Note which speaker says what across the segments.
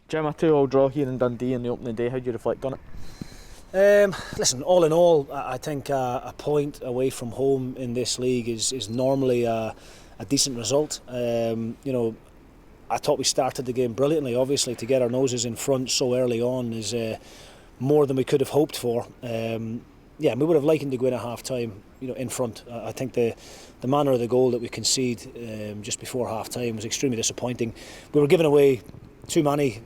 Speaker 1: Jim, a 2-all draw here in Dundee in the opening day. How do you reflect on it?
Speaker 2: Listen, all in all, I think a point away from home in this league is normally a decent result. I thought we started the game brilliantly. Obviously, to get our noses in front so early on is more than we could have hoped for. We would have likened to go in at half time, in front. I think the manner of the goal that we conceded just before half time was extremely disappointing. We were giving away too many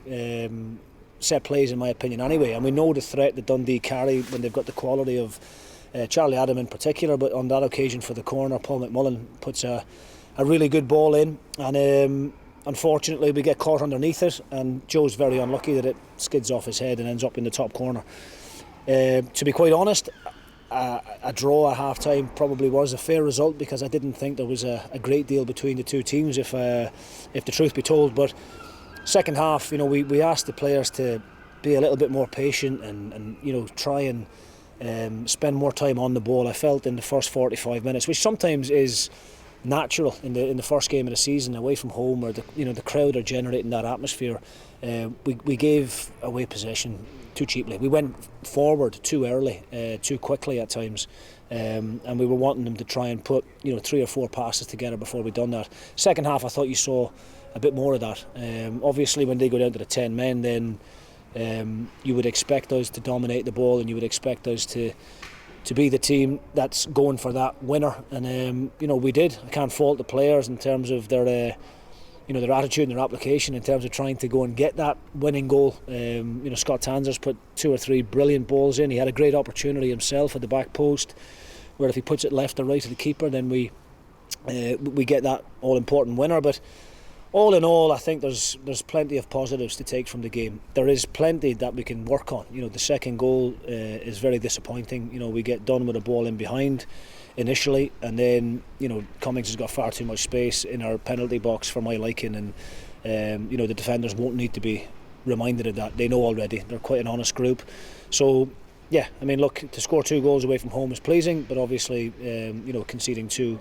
Speaker 2: set plays, in my opinion, anyway, and we know the threat that Dundee carry when they've got the quality of Charlie Adam in particular. But on that occasion for the corner, Paul McMullen puts a really good ball in, and unfortunately we get caught underneath it, and Joe's very unlucky that it skids off his head and ends up in the top corner. To be quite honest, a draw at half time probably was a fair result, because I didn't think there was a great deal between the two teams, if the truth be told. But second half, we asked the players to be a little bit more patient and try and spend more time on the ball. I felt in the first 45 minutes, which sometimes is natural in the first game of the season away from home, where the crowd are generating that atmosphere. We gave away possession too cheaply. We went forward too early, too quickly at times, and we were wanting them to try and put 3 or 4 passes together before we'd done that. Second half, I thought you saw a bit more of that. Obviously, when they go down to the 10 men, then you would expect us to dominate the ball, and you would expect us to be the team that's going for that winner. And we did. I can't fault the players in terms of their their attitude and their application in terms of trying to go and get that winning goal. Scott Tanzer's put 2 or 3 brilliant balls in. He had a great opportunity himself at the back post, where if he puts it left or right of the keeper, then we get that all important winner. But all in all, I think there's plenty of positives to take from the game. There is plenty that we can work on. The second goal is very disappointing. We get done with a ball in behind initially, and then Cummings has got far too much space in our penalty box for my liking, and the defenders won't need to be reminded of that. They know already. They're quite an honest group. So yeah, look, to score 2 goals away from home is pleasing, but obviously conceding 2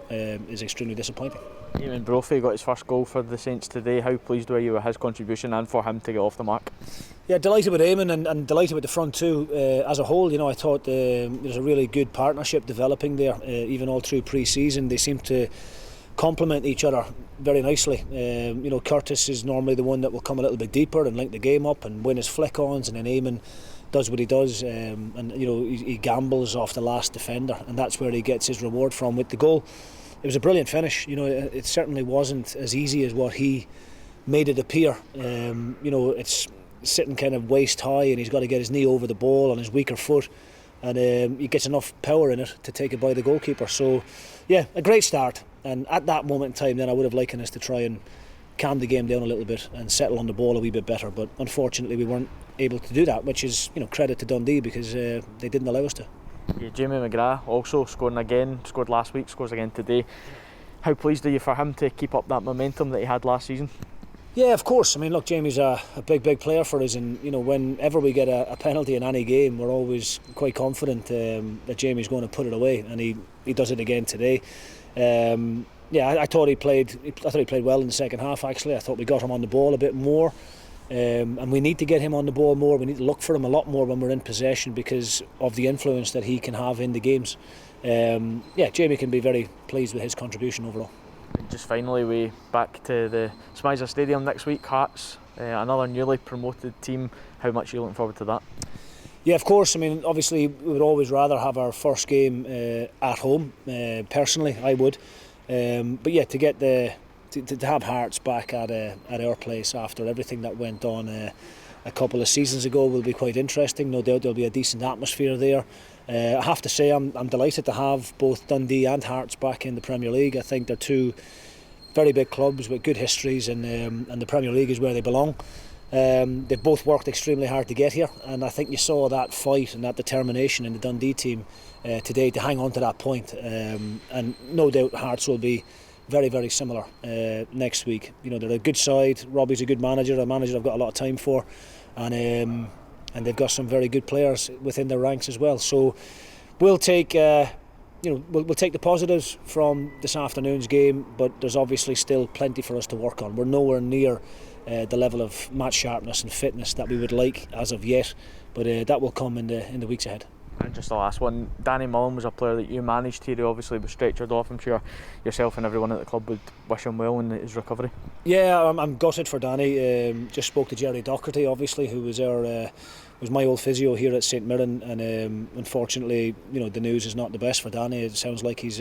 Speaker 2: is extremely disappointing.
Speaker 1: Eamon Brophy got his first goal for the Saints today. How pleased were you with his contribution and for him to get off the mark?
Speaker 2: Yeah, delighted with Eamon and delighted with the front two as a whole. I thought there's a really good partnership developing there, even all through pre-season. They seem to complement each other very nicely. Curtis is normally the one that will come a little bit deeper and link the game up and win his flick-ons, and then Eamon does what he does, and he gambles off the last defender, and that's where he gets his reward from with the goal. It was a brilliant finish. It certainly wasn't as easy as what he made it appear. It's sitting kind of waist high, and he's got to get his knee over the ball on his weaker foot, and he gets enough power in it to take it by the goalkeeper. So yeah, a great start. And at that moment in time, then I would have likened us to try and calm the game down a little bit and settle on the ball a wee bit better. But unfortunately, we weren't able to do that, which is credit to Dundee, because they didn't allow us to.
Speaker 1: Yeah, Jamie McGrath also scored last week, scores again today. How pleased are you for him to keep up that momentum that he had last season?
Speaker 2: Yeah, of course. Look, Jamie's a big player for us, and whenever we get a penalty in any game, we're always quite confident that Jamie's going to put it away, and he does it again today. I thought he played well in the second half. Actually, I thought we got him on the ball a bit more. And we need to get him on the ball more. We need to look for him a lot more when we're in possession, because of the influence that he can have in the games. Jamie can be very pleased with his contribution overall.
Speaker 1: Just finally, we back to the Smizer Stadium next week. Hearts, another newly promoted team. How much are you looking forward to that?
Speaker 2: Yeah, of course. Obviously, we would always rather have our first game at home. Personally, I would. But yeah, to get to have Hearts back at our place after everything that went on a couple of seasons ago will be quite interesting. No doubt there'll be a decent atmosphere there. I have to say I'm delighted to have both Dundee and Hearts back in the Premier League. I think they're two very big clubs with good histories, and the Premier League is where they belong. They've both worked extremely hard to get here, and I think you saw that fight and that determination in the Dundee team today to hang on to that point. And no doubt Hearts will be very, very similar next week. They're a good side. Robbie's a good manager, a manager I've got a lot of time for, and they've got some very good players within their ranks as well. So we'll take we'll take the positives from this afternoon's game, but there's obviously still plenty for us to work on. We're nowhere near the level of match sharpness and fitness that we would like as of yet, but that will come in the weeks ahead.
Speaker 1: And just the last one, Danny Mullen was a player that you managed here, who obviously was stretchered off. I'm sure yourself and everyone at the club would wish him well in his recovery.
Speaker 2: Yeah, I'm gutted for Danny. Just spoke to Jerry Docherty, obviously, who was was my old physio here at St Mirren, and unfortunately, the news is not the best for Danny. It sounds like he's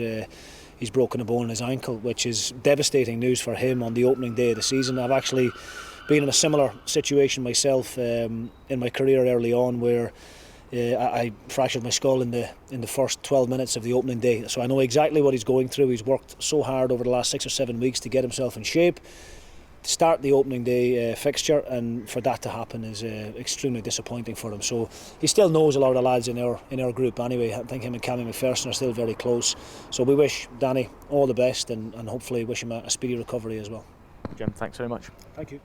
Speaker 2: broken a bone in his ankle, which is devastating news for him on the opening day of the season. I've actually been in a similar situation myself in my career early on, where I fractured my skull in the first 12 minutes of the opening day. So I know exactly what he's going through. He's worked so hard over the last 6 or 7 weeks to get himself in shape, to start the opening day fixture, and for that to happen is extremely disappointing for him. So he still knows a lot of the lads in our group anyway. I think him and Cammy McPherson are still very close. So we wish Danny all the best, and hopefully wish him a speedy recovery as well.
Speaker 1: Jim, thanks very much.
Speaker 2: Thank you.